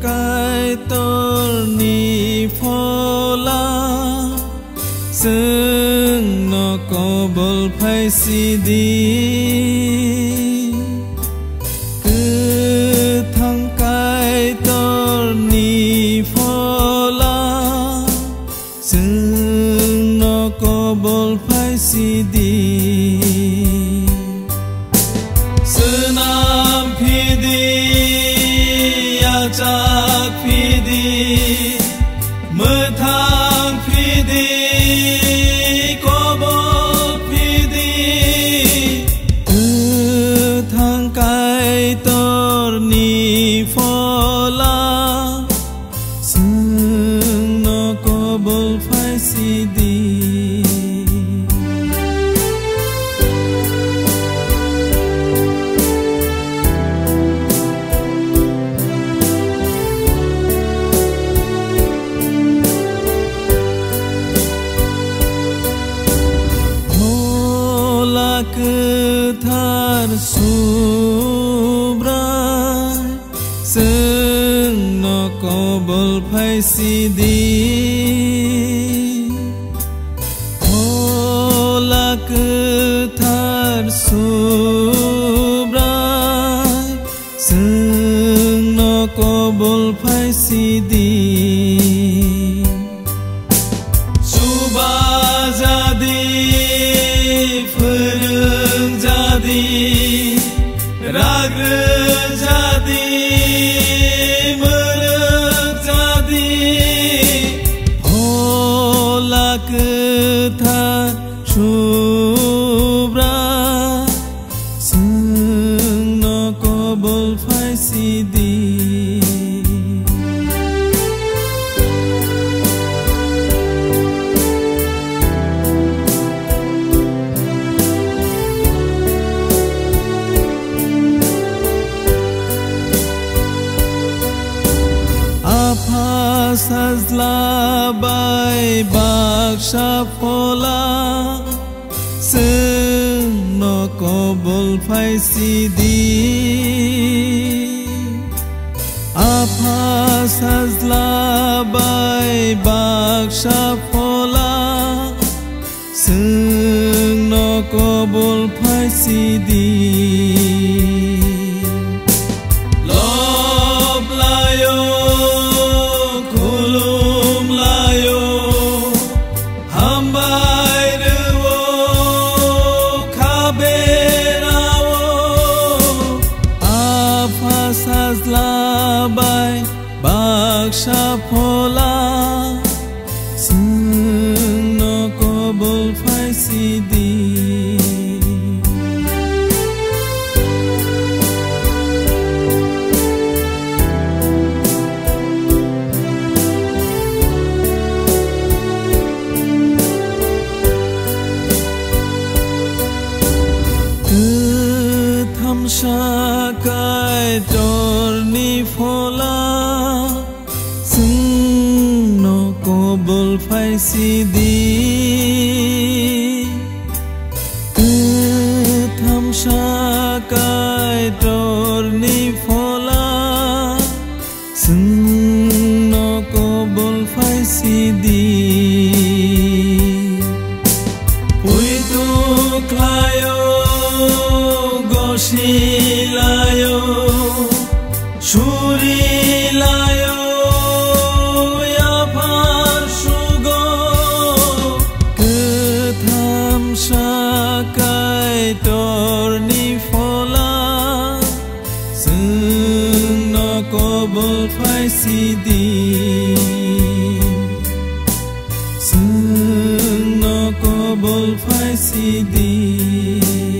cái tơ ni phô la sương nó có bol phải si đi cứ thằng cái tơ ni phô la sương nó có bol phải si đi Nam phi đi ya chak phi đi mơ thang phi đi có bố phi đi từ thang cái tор ni phô la sương nó có bố phải si đi cứ thar subrai sương nó có bol phải si đi là cứ thar subrai sương nó có bol phải si đi suba jadi fırın jadi ragır jadi mırık jadi ola kıta şubra sương nó có bol phải si đi Sazla bay baksha phola sương nó có bol phải si đi apa sazla bay baksha phola sương nó có bol phải si đi lop layo Labai baksha phola sương nó có bol phải si đi cứ thăm xa cái tор ni phola sương nó có bol phải si đi cứ thăm xa cái tор ni phola sương nó có bol phải si đi puitu klayo Shilayo, Shurilayo, Yapar Shugo, cứ tham sa cái tор ni phola, sương nó có bol phải si đi, sương nó có bol phải si đi.